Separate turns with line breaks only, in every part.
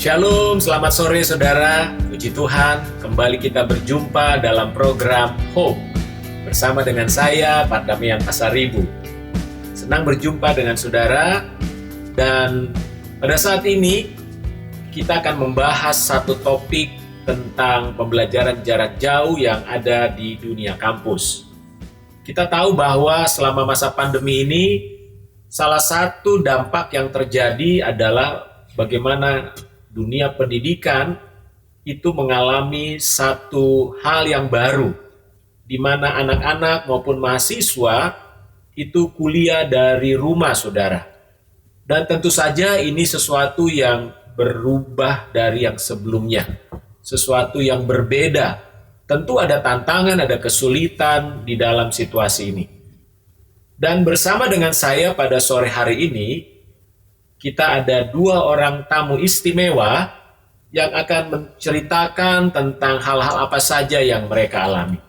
Shalom, selamat sore saudara. Puji Tuhan, kembali kita berjumpa dalam program Hope bersama dengan saya, Pak Damian Pasaribu. Senang berjumpa dengan saudara, dan pada saat ini kita akan membahas satu topik tentang pembelajaran jarak jauh yang ada di dunia kampus. Kita tahu bahwa selama masa pandemi ini, salah satu dampak yang terjadi adalah bagaimana dunia pendidikan itu mengalami satu hal yang baru, di mana anak-anak maupun mahasiswa itu kuliah dari rumah, saudara. Dan tentu saja ini sesuatu yang berubah dari yang sebelumnya, sesuatu yang berbeda. Tentu ada tantangan, ada kesulitan di dalam situasi ini. Dan bersama dengan saya pada sore hari ini, kita ada dua orang tamu istimewa yang akan menceritakan tentang hal-hal apa saja yang mereka alami.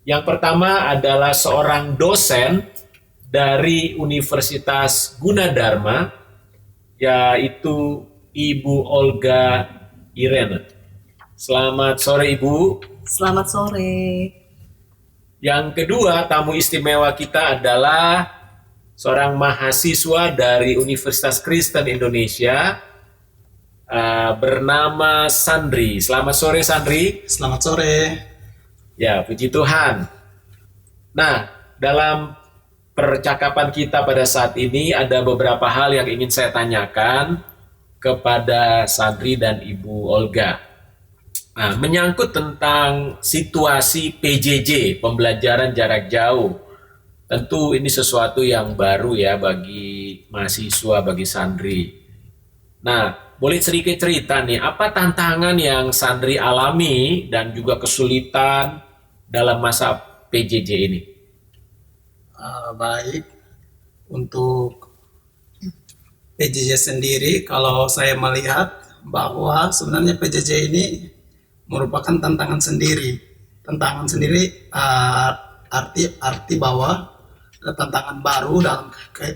Yang pertama adalah seorang dosen dari Universitas Gunadarma, yaitu Ibu Olga Irene. Selamat sore, Ibu.
Selamat sore.
Yang kedua, tamu istimewa kita adalah seorang mahasiswa dari Universitas Kristen Indonesia bernama Sandri. Selamat sore, Sandri.
Selamat sore.
Ya, puji Tuhan. Nah, dalam percakapan kita pada saat ini ada beberapa hal yang ingin saya tanyakan kepada Sandri dan Ibu Olga. Nah, menyangkut tentang situasi PJJ, pembelajaran jarak jauh. Tentu ini sesuatu yang baru ya bagi mahasiswa, bagi Sandri. Nah, boleh sedikit cerita nih, apa tantangan yang Sandri alami dan juga kesulitan dalam masa PJJ ini?
Baik, untuk PJJ sendiri, kalau saya melihat bahwa sebenarnya PJJ ini merupakan tantangan sendiri. Tantangan sendiri arti bahwa tantangan baru dalam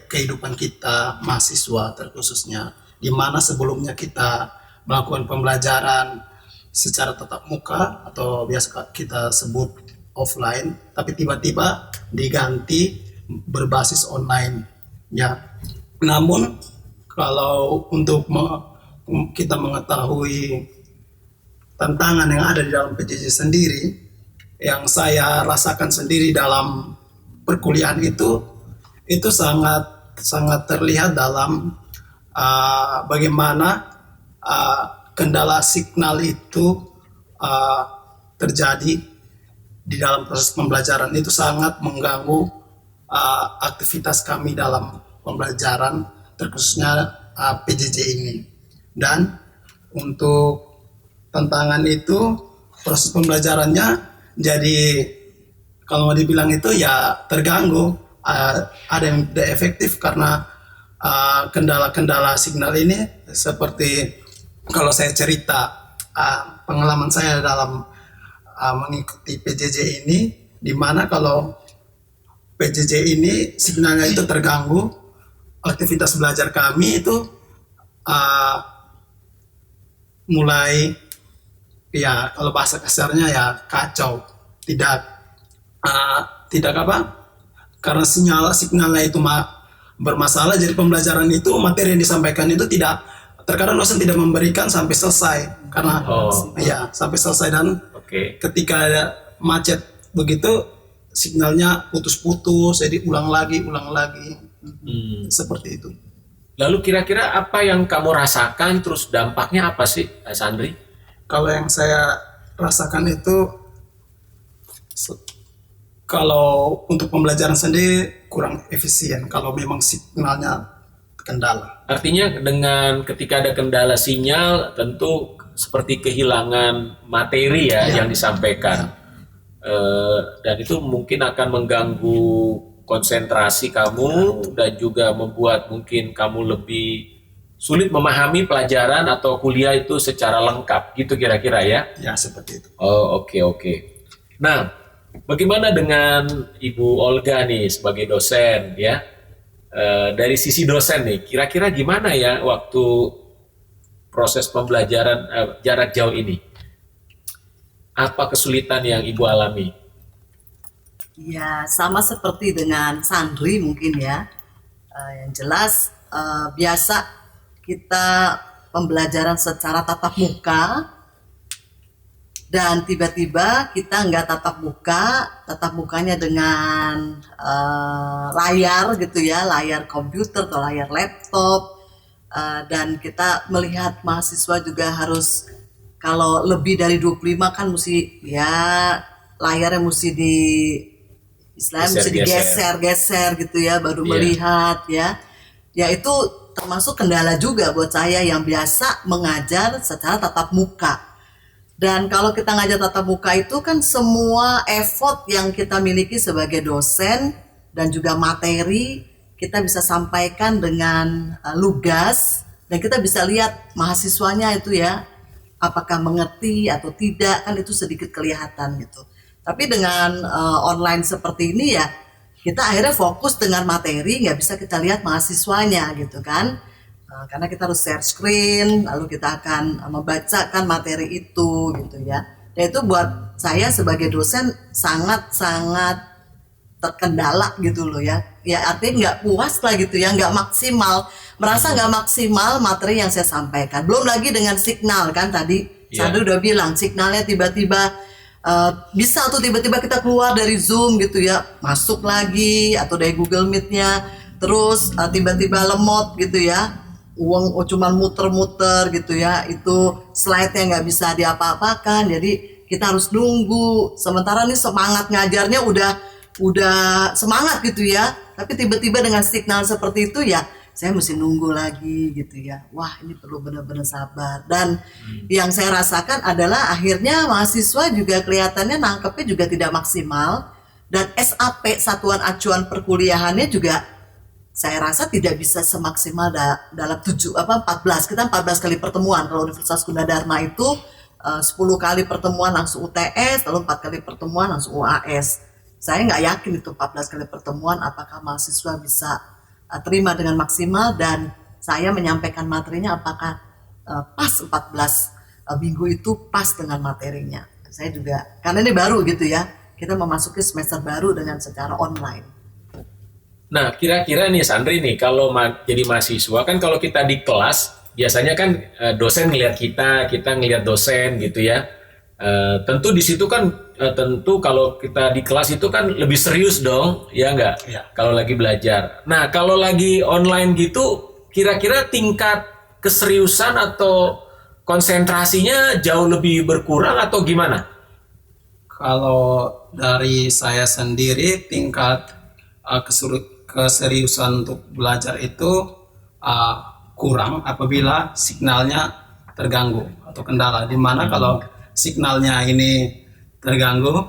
kehidupan kita mahasiswa terkhususnya, di mana sebelumnya kita melakukan pembelajaran secara tatap muka atau biasa kita sebut offline, tapi tiba-tiba diganti berbasis online ya. Namun kalau untuk kita mengetahui tantangan yang ada di dalam PJJ sendiri, yang saya rasakan sendiri dalam perkuliahan itu sangat terlihat dalam bagaimana kendala signal itu terjadi di dalam proses pembelajaran. Itu sangat mengganggu aktivitas kami dalam pembelajaran, terkhususnya PJJ ini. Dan untuk tantangan itu, proses pembelajarannya jadi kalau mau dibilang itu ya terganggu, ada yang tidak efektif karena kendala-kendala signal ini. Seperti kalau saya cerita pengalaman saya dalam mengikuti PJJ ini, di mana kalau PJJ ini signalnya itu terganggu, aktivitas belajar kami itu mulai ya kalau bahasa kasarnya ya kacau, tidak karena signalnya itu bermasalah. Jadi pembelajaran itu, materi yang disampaikan itu terkadang dosen tidak memberikan sampai selesai karena sampai selesai, dan ketika ada macet begitu signalnya putus-putus, jadi ulang lagi seperti itu.
Lalu kira-kira apa yang kamu rasakan, terus dampaknya apa sih, Sandri?
Kalau yang saya rasakan itu, kalau untuk pembelajaran sendiri kurang efisien kalau memang signalnya kendala.
Artinya dengan ketika ada kendala sinyal, tentu seperti kehilangan materi yang disampaikan. Dan itu mungkin akan mengganggu konsentrasi kamu dan juga membuat mungkin kamu lebih sulit memahami pelajaran atau kuliah itu secara lengkap gitu kira-kira ya?
Ya, seperti itu.
Oh, oke. Nah, Bagaimana dengan Ibu Olga nih sebagai dosen ya? Dari sisi dosen nih, kira-kira gimana ya waktu proses pembelajaran jarak jauh ini? Apa kesulitan yang Ibu alami?
Ya, sama seperti dengan Sandri mungkin ya. Yang jelas biasa kita pembelajaran secara tatap muka dan tiba-tiba kita nggak tatap mukanya dengan layar gitu ya, layar komputer atau layar laptop. Dan kita melihat mahasiswa juga harus, kalau lebih dari 25 kan mesti ya layarnya mesti di istilahnya mesti digeser-geser gitu ya, baru melihat ya. Ya itu termasuk kendala juga buat saya yang biasa mengajar secara tatap muka. Dan kalau kita ngajar tatap muka itu kan semua effort yang kita miliki sebagai dosen dan juga materi kita bisa sampaikan dengan lugas, dan kita bisa lihat mahasiswanya itu ya apakah mengerti atau tidak, kan itu sedikit kelihatan gitu. Tapi dengan online seperti ini ya kita akhirnya fokus dengan materi, nggak bisa kita lihat mahasiswanya gitu kan. Karena kita harus share screen, lalu kita akan membacakan materi itu gitu ya. Dan itu buat saya sebagai dosen sangat-sangat terkendala gitu loh ya. Ya artinya nggak puas lah gitu ya, nggak maksimal. Merasa nggak maksimal materi yang saya sampaikan. Belum lagi dengan signal kan tadi, Sandra udah bilang signalnya tiba-tiba bisa tuh tiba-tiba kita keluar dari Zoom gitu ya, masuk lagi atau dari Google Meet-nya, terus tiba-tiba lemot gitu ya, cuman muter-muter gitu ya, itu slide-nya nggak bisa diapa-apakan, jadi kita harus nunggu. Sementara nih semangat ngajarnya udah semangat gitu ya, tapi tiba-tiba dengan signal seperti itu ya saya mesti nunggu lagi gitu ya. Wah, ini perlu benar-benar sabar. Dan yang saya rasakan adalah akhirnya mahasiswa juga kelihatannya nangkepnya juga tidak maksimal, dan SAP satuan acuan perkuliahannya juga saya rasa tidak bisa semaksimal dalam 14. Kita 14 kali pertemuan. Kalau Universitas Gunadarma itu 10 kali pertemuan langsung UTS, lalu 4 kali pertemuan langsung UAS. Saya nggak yakin itu 14 kali pertemuan apakah mahasiswa bisa terima dengan maksimal, dan saya menyampaikan materinya apakah pas 14 minggu itu pas dengan materinya. Saya juga, karena ini baru gitu ya, kita memasuki semester baru dengan secara online.
Nah, kira-kira nih Sandri nih, kalau jadi mahasiswa kan kalau kita di kelas, biasanya kan dosen ngelihat kita ngelihat dosen gitu ya. Tentu di situ kan tentu kalau kita di kelas itu kan lebih serius dong, ya nggak? Ya. Kalau lagi belajar. Nah, kalau lagi online gitu, kira-kira tingkat keseriusan atau konsentrasinya jauh lebih berkurang atau gimana?
Kalau dari saya sendiri, tingkat keseriusan untuk belajar itu kurang apabila signalnya terganggu atau kendala. Dimana kalau signalnya ini terganggu,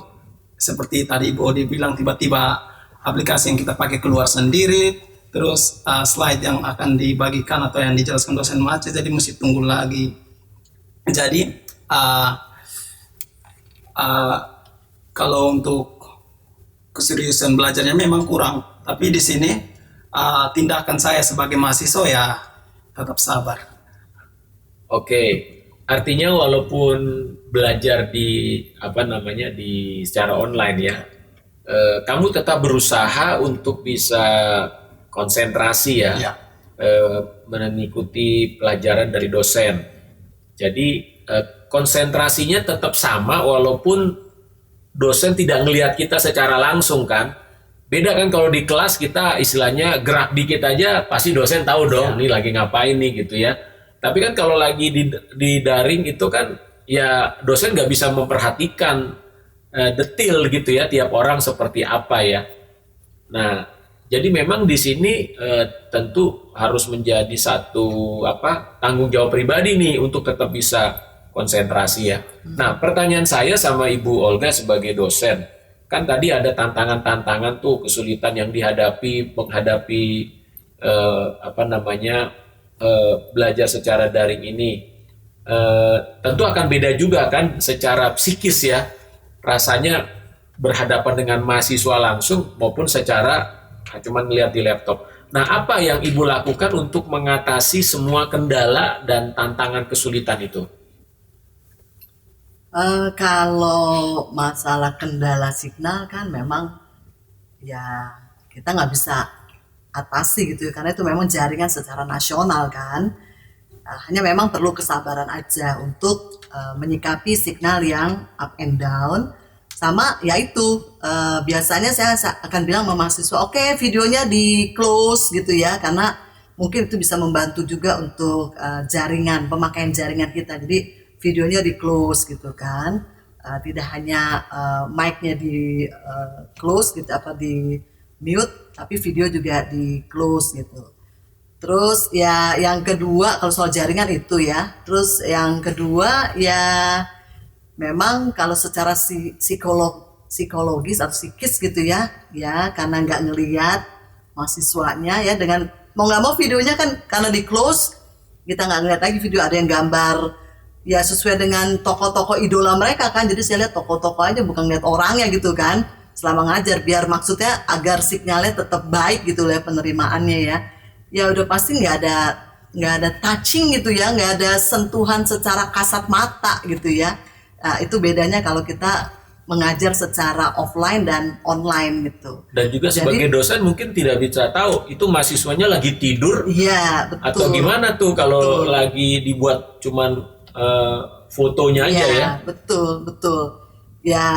seperti tadi Ibu Odi bilang, tiba-tiba aplikasi yang kita pakai keluar sendiri, terus slide yang akan dibagikan atau yang dijelaskan dosen macet, jadi mesti tunggu lagi. Jadi kalau untuk keseriusan belajarnya memang kurang, tapi di sini tindakan saya sebagai mahasiswa ya tetap sabar.
Oke. Artinya walaupun belajar di secara online ya, kamu tetap berusaha untuk bisa konsentrasi ya. Mengikuti pelajaran dari dosen. Jadi konsentrasinya tetap sama walaupun dosen tidak ngelihat kita secara langsung kan. Beda kan kalau di kelas kita istilahnya gerak dikit aja pasti dosen tahu dong nih lagi ngapain nih gitu ya. Tapi kan kalau lagi di daring itu kan ya dosen nggak bisa memperhatikan detail gitu ya tiap orang seperti apa ya. Nah, jadi memang di sini tentu harus menjadi satu tanggung jawab pribadi nih untuk tetap bisa konsentrasi ya. Nah, pertanyaan saya sama Ibu Olga sebagai dosen, kan tadi ada tantangan-tantangan tuh, kesulitan yang menghadapi belajar secara daring ini. Tentu akan beda juga kan secara psikis ya, rasanya berhadapan dengan mahasiswa langsung maupun secara cuman melihat di laptop. Nah, apa yang Ibu lakukan untuk mengatasi semua kendala dan tantangan kesulitan itu?
Kalau masalah kendala signal kan memang ya kita nggak bisa atasi gitu ya, karena itu memang jaringan secara nasional kan. Hanya memang perlu kesabaran aja untuk menyikapi signal yang up and down. Sama yaitu biasanya saya akan bilang sama mahasiswa, oke, videonya di close gitu ya, karena mungkin itu bisa membantu juga untuk jaringan, pemakaian jaringan kita. Jadi videonya di close gitu kan, tidak hanya mic-nya di close gitu, apa di mute, tapi video juga di close gitu. Terus ya yang kedua kalau soal jaringan itu ya, terus yang kedua ya memang kalau secara psikologis atau psikis gitu ya, karena nggak ngelihat mahasiswanya ya, dengan mau nggak mau videonya kan karena di close, kita nggak ngeliat lagi video ada yang gambar ya sesuai dengan tokoh-tokoh idola mereka kan, jadi saya lihat tokoh-tokoh aja bukan lihat orangnya gitu kan selama ngajar, biar maksudnya agar signalnya tetap baik gitu lah penerimaannya ya udah pasti nggak ada touching gitu ya, nggak ada sentuhan secara kasat mata gitu ya. Nah, itu bedanya kalau kita mengajar secara offline dan online gitu.
Dan juga sebagai dosen mungkin tidak bisa tahu itu mahasiswanya lagi tidur,
iya betul,
atau gimana tuh kalau lagi dibuat cuman fotonya aja ya.
Betul ya.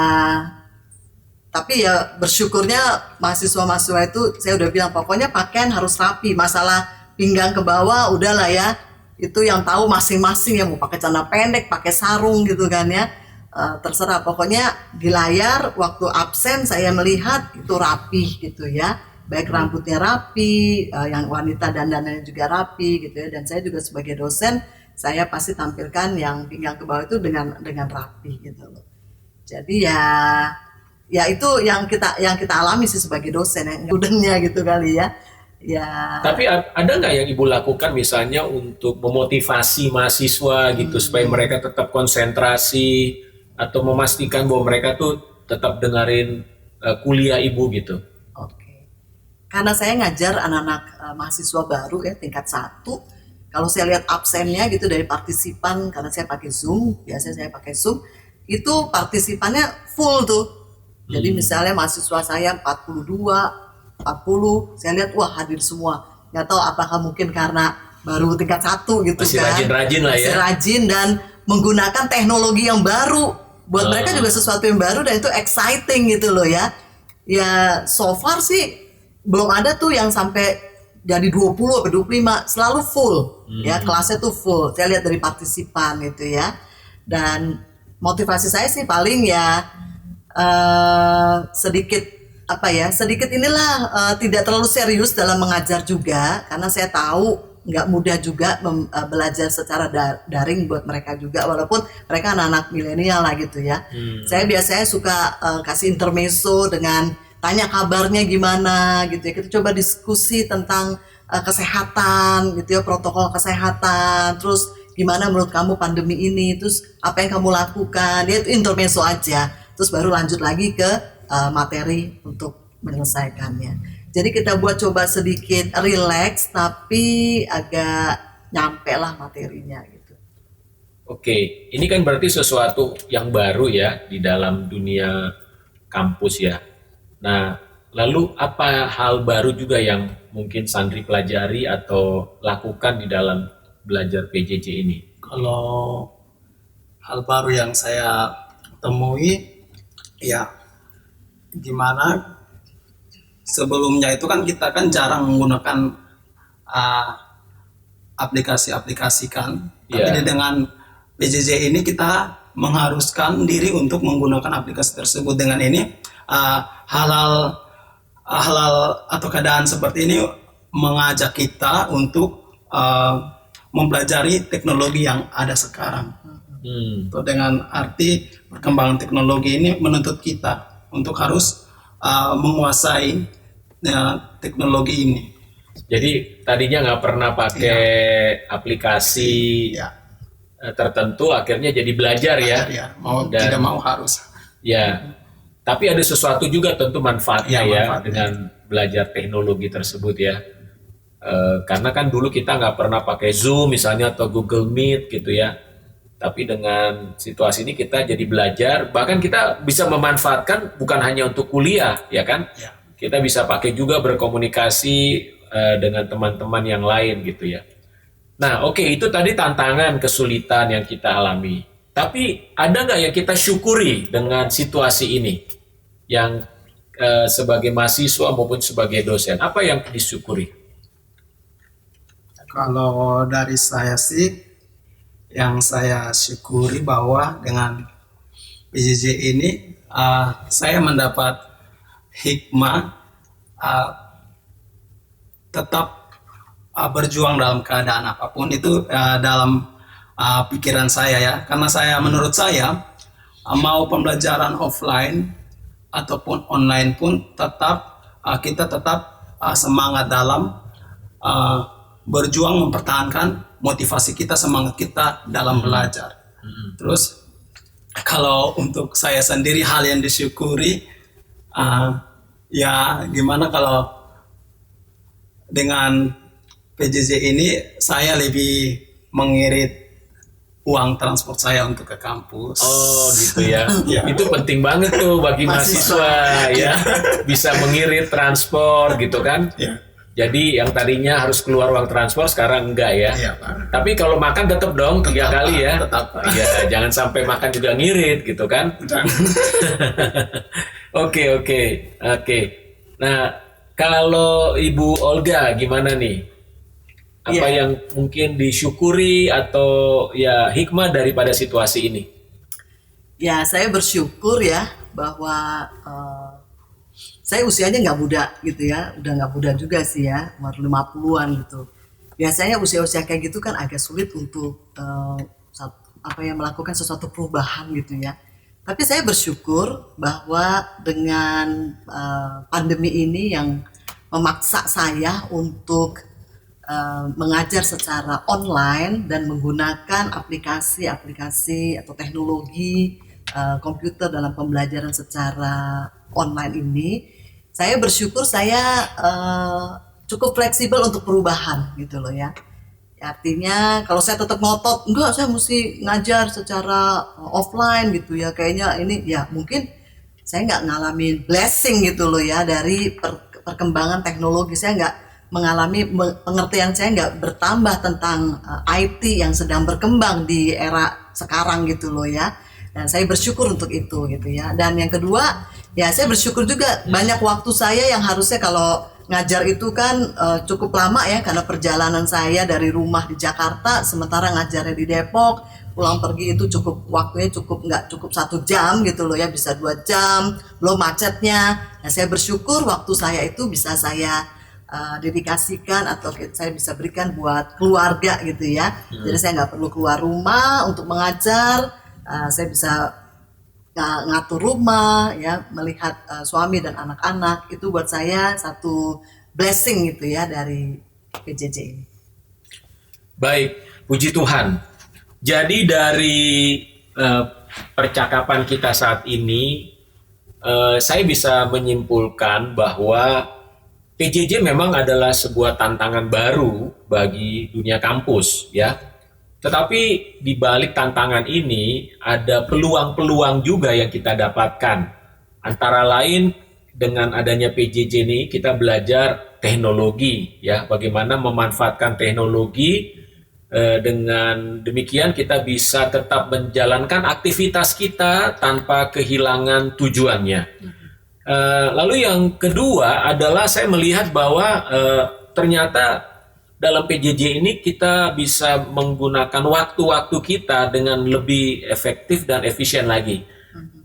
Tapi ya bersyukurnya mahasiswa-mahasiswa itu saya udah bilang pokoknya pakaian harus rapi, masalah pinggang ke bawah udahlah ya, itu yang tahu masing-masing ya, mau pakai celana pendek, pakai sarung gitu kan ya, terserah, pokoknya di layar waktu absen saya melihat itu rapi gitu ya, baik rambutnya rapi, yang wanita dandanannya juga rapi gitu ya, dan saya juga sebagai dosen saya pasti tampilkan yang pinggang ke bawah itu dengan rapi gitu loh. Jadi ya itu yang kita alami sih sebagai dosen yang studentnya gitu kali ya.
Tapi ada nggak yang Ibu lakukan misalnya untuk memotivasi mahasiswa gitu supaya mereka tetap konsentrasi atau memastikan bahwa mereka tuh tetap dengerin kuliah Ibu gitu?
Oke. Karena saya ngajar anak-anak mahasiswa baru ya tingkat 1. Kalau saya lihat absennya gitu dari partisipan, karena saya pakai Zoom, biasanya saya pakai Zoom, itu partisipannya full tuh. Jadi misalnya mahasiswa saya 42, 40, saya lihat wah hadir semua. Nggak tahu apakah mungkin karena baru tingkat 1 gitu
masih
kan.
Rajin-rajin lah ya.
Masih rajin dan menggunakan teknologi yang baru. Buat mereka juga sesuatu yang baru dan itu exciting gitu loh ya. Ya so far sih belum ada tuh yang sampai jadi 20 atau 25, selalu full. Ya kelasnya tuh full. Saya lihat dari partisipan gitu ya. Dan motivasi saya sih paling ya sedikit inilah tidak terlalu serius dalam mengajar juga, karena saya tahu nggak mudah juga belajar secara daring buat mereka juga, walaupun mereka anak-anak milenial lah gitu ya. Saya biasanya suka kasih intermezzo dengan tanya kabarnya gimana gitu ya, kita coba diskusi tentang kesehatan gitu ya, protokol kesehatan, terus gimana menurut kamu pandemi ini, terus apa yang kamu lakukan, ya itu intermezzo aja. Terus baru lanjut lagi ke materi untuk menyelesaikannya. Jadi kita buat coba sedikit relax tapi agak nyampe lah materinya gitu.
Oke, ini kan berarti sesuatu yang baru ya di dalam dunia kampus ya. Nah, lalu apa hal baru juga yang mungkin Sandri pelajari atau lakukan di dalam belajar PJJ ini?
Kalau hal baru yang saya temui ya, gimana sebelumnya itu kan kita kan jarang menggunakan aplikasi-aplikasi kan, tapi dengan PJJ ini kita mengharuskan diri untuk menggunakan aplikasi tersebut. Dengan ini hal-hal atau keadaan seperti ini mengajak kita untuk mempelajari teknologi yang ada sekarang. Itu dengan arti perkembangan teknologi ini menuntut kita untuk harus menguasai teknologi ini.
Jadi tadinya nggak pernah pakai aplikasi tertentu, akhirnya jadi belajar ya.
Mau tidak mau harus.
Ya, Tapi ada sesuatu juga tentu manfaatnya
Iya,
ya
manfaatnya.
dengan belajar teknologi tersebut ya. Karena kan dulu kita nggak pernah pakai Zoom misalnya atau Google Meet gitu ya. Tapi dengan situasi ini kita jadi belajar, bahkan kita bisa memanfaatkan bukan hanya untuk kuliah ya kan.
Ya.
Kita bisa pakai juga berkomunikasi dengan teman-teman yang lain gitu ya. Nah, oke, itu tadi tantangan, kesulitan yang kita alami. Tapi ada nggak yang kita syukuri dengan situasi ini? Yang sebagai mahasiswa maupun sebagai dosen, apa yang disyukuri?
Kalau dari saya sih, yang saya syukuri bahwa dengan PJJ ini saya mendapat hikmah tetap berjuang dalam keadaan apapun itu dalam pikiran saya ya, karena saya menurut saya mau pembelajaran offline ataupun online pun tetap kita tetap semangat dalam berjuang mempertahankan motivasi kita, semangat kita dalam belajar. Terus kalau untuk saya sendiri hal yang disyukuri ya gimana kalau dengan PJJ ini saya lebih mengirit uang transport saya untuk ke kampus.
Oh gitu ya.
Ya.
Itu penting banget tuh bagi mahasiswa ya. Bisa mengirit transport gitu kan.
Ya.
Jadi yang tadinya harus keluar uang transport sekarang enggak ya.
Iya, Pak.
Tapi kalau makan tetap dong 3 kali ya.
Tetap, Pak.
Ya, jangan sampai makan juga ngirit gitu kan. Oke. Nah, kalau Ibu Olga gimana nih? Apa
Iya.
yang mungkin disyukuri atau ya hikmah daripada situasi ini?
Ya, saya bersyukur ya bahwa saya usianya nggak muda gitu ya, udah nggak muda juga sih ya, umur 50-an gitu. Biasanya usia-usia kayak gitu kan agak sulit untuk melakukan sesuatu perubahan gitu ya. Tapi saya bersyukur bahwa dengan pandemi ini yang memaksa saya untuk mengajar secara online dan menggunakan aplikasi-aplikasi atau teknologi komputer dalam pembelajaran secara online ini, saya bersyukur saya cukup fleksibel untuk perubahan gitu loh ya. Artinya kalau saya tetap ngotot, enggak saya mesti ngajar secara offline gitu ya, kayaknya ini ya mungkin saya nggak ngalamin blessing gitu loh ya dari perkembangan teknologi. Saya nggak mengalami pengertian, saya nggak bertambah tentang IT yang sedang berkembang di era sekarang gitu loh ya. Dan saya bersyukur untuk itu gitu ya. Dan yang kedua, ya saya bersyukur juga banyak waktu saya yang harusnya kalau ngajar itu kan cukup lama ya, karena perjalanan saya dari rumah di Jakarta sementara ngajarnya di Depok, pulang pergi itu waktunya nggak cukup 1 jam gitu loh ya, bisa 2 jam, belum macetnya. Nah, saya bersyukur waktu saya itu bisa saya dedikasikan atau saya bisa berikan buat keluarga gitu ya. Jadi saya nggak perlu keluar rumah untuk mengajar, saya bisa ngatur rumah ya, melihat suami dan anak-anak. Itu buat saya satu blessing gitu ya dari PJJ ini.
Baik, puji Tuhan. Jadi dari percakapan kita saat ini, saya bisa menyimpulkan bahwa PJJ memang adalah sebuah tantangan baru bagi dunia kampus ya. Tetapi di balik tantangan ini ada peluang-peluang juga yang kita dapatkan. Antara lain dengan adanya PJJ ini kita belajar teknologi ya, bagaimana memanfaatkan teknologi. Dengan demikian kita bisa tetap menjalankan aktivitas kita tanpa kehilangan tujuannya. Lalu yang kedua adalah saya melihat bahwa ternyata dalam PJJ ini kita bisa menggunakan waktu-waktu kita dengan lebih efektif dan efisien lagi.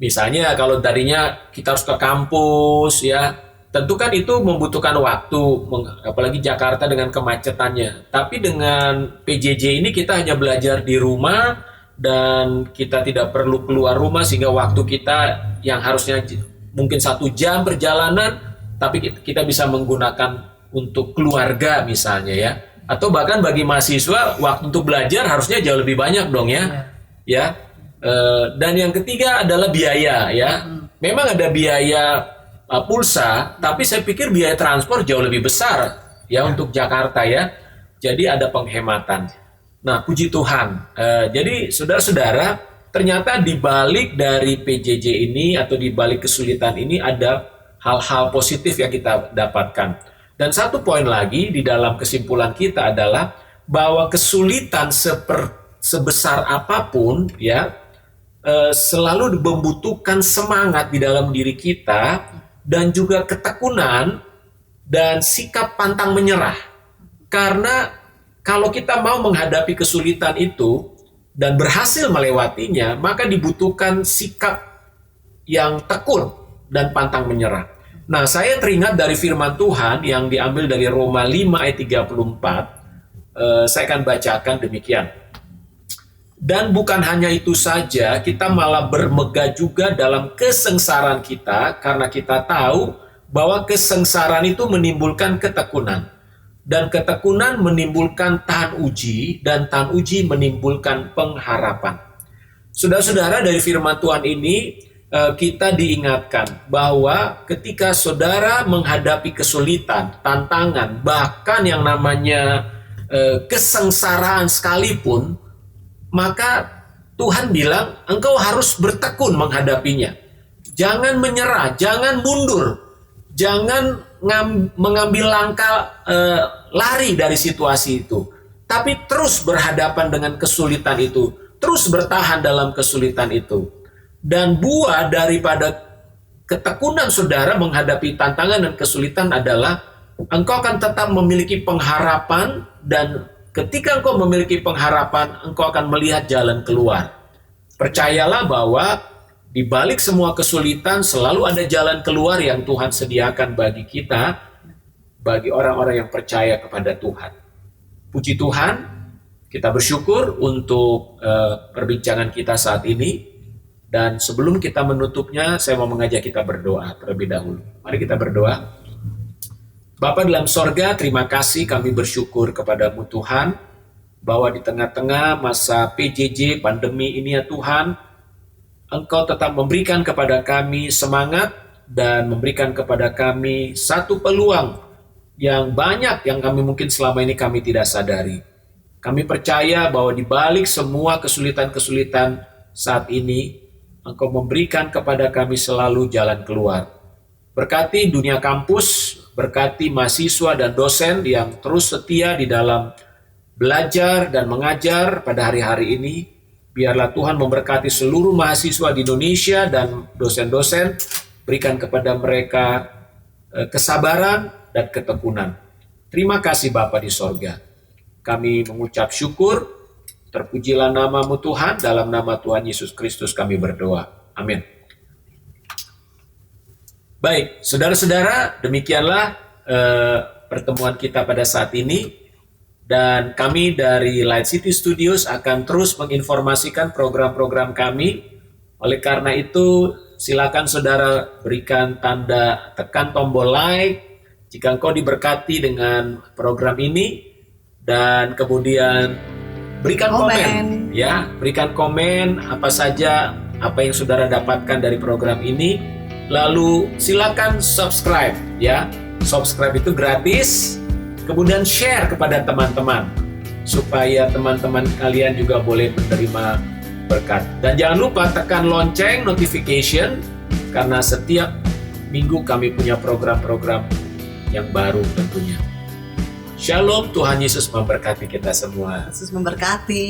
Misalnya kalau tadinya kita harus ke kampus ya, tentu kan itu membutuhkan waktu, apalagi Jakarta dengan kemacetannya. Tapi dengan PJJ ini kita hanya belajar di rumah dan kita tidak perlu keluar rumah, sehingga waktu kita yang harusnya mungkin 1 jam perjalanan, tapi kita bisa menggunakan untuk keluarga misalnya ya, atau bahkan bagi mahasiswa waktu untuk belajar harusnya jauh lebih banyak dong ya. Dan yang ketiga adalah biaya ya. memang ada biaya pulsa, tapi saya pikir biaya transport jauh lebih besar ya untuk Jakarta ya. Jadi ada penghematan. Nah, puji Tuhan. Jadi saudara-saudara, ternyata di balik dari PJJ ini atau di balik kesulitan ini ada hal-hal positif yang kita dapatkan. Dan satu poin lagi di dalam kesimpulan kita adalah bahwa kesulitan sebesar apapun ya selalu membutuhkan semangat di dalam diri kita dan juga ketekunan dan sikap pantang menyerah. Karena kalau kita mau menghadapi kesulitan itu dan berhasil melewatinya, maka dibutuhkan sikap yang tekun dan pantang menyerah. Nah, saya teringat dari firman Tuhan yang diambil dari Roma 5 ayat 34. Saya akan bacakan demikian. Dan bukan hanya itu saja, kita malah bermegah juga dalam kesengsaraan kita, karena kita tahu bahwa kesengsaraan itu menimbulkan ketekunan. Dan ketekunan menimbulkan tahan uji, dan tahan uji menimbulkan pengharapan. Saudara-saudara, dari firman Tuhan ini kita diingatkan bahwa ketika saudara menghadapi kesulitan, tantangan, bahkan yang namanya kesengsaraan sekalipun, maka Tuhan bilang engkau harus bertekun menghadapinya. Jangan menyerah, jangan mundur, jangan mengambil langkah lari dari situasi itu, tapi terus berhadapan dengan kesulitan itu, terus bertahan dalam kesulitan itu. Dan buah daripada ketekunan saudara menghadapi tantangan dan kesulitan adalah engkau akan tetap memiliki pengharapan, dan ketika engkau memiliki pengharapan, engkau akan melihat jalan keluar. Percayalah bahwa di balik semua kesulitan selalu ada jalan keluar yang Tuhan sediakan bagi kita, bagi orang-orang yang percaya kepada Tuhan. Puji Tuhan, kita bersyukur untuk perbincangan kita saat ini. Dan sebelum kita menutupnya, saya mau mengajak kita berdoa terlebih dahulu. Mari kita berdoa. Bapa dalam sorga, terima kasih, kami bersyukur kepadamu Tuhan, bahwa di tengah-tengah masa PJJ pandemi ini ya Tuhan, Engkau tetap memberikan kepada kami semangat dan memberikan kepada kami satu peluang yang banyak yang kami mungkin selama ini kami tidak sadari. Kami percaya bahwa di balik semua kesulitan-kesulitan saat ini, Engkau memberikan kepada kami selalu jalan keluar. Berkati dunia kampus, berkati mahasiswa dan dosen yang terus setia di dalam belajar dan mengajar pada hari-hari ini. Biarlah Tuhan memberkati seluruh mahasiswa di Indonesia dan dosen-dosen, berikan kepada mereka kesabaran dan ketekunan. Terima kasih Bapa di sorga. Kami mengucap syukur, terpujilah nama-Mu Tuhan, dalam nama Tuhan Yesus Kristus kami berdoa. Amin. Baik, saudara-saudara, demikianlah pertemuan kita pada saat ini. Dan kami dari Light City Studios akan terus menginformasikan program-program kami. Oleh karena itu, silakan saudara berikan tanda, tekan tombol like jika engkau diberkati dengan program ini. Dan kemudian berikan komen. Ya, berikan komen apa saja apa yang saudara dapatkan dari program ini. Lalu silakan subscribe ya. Subscribe itu gratis. Kemudian share kepada teman-teman supaya teman-teman kalian juga boleh menerima berkat. Dan jangan lupa tekan lonceng notification karena setiap minggu kami punya program-program yang baru tentunya. Shalom, Tuhan Yesus memberkati kita semua.
Yesus memberkati.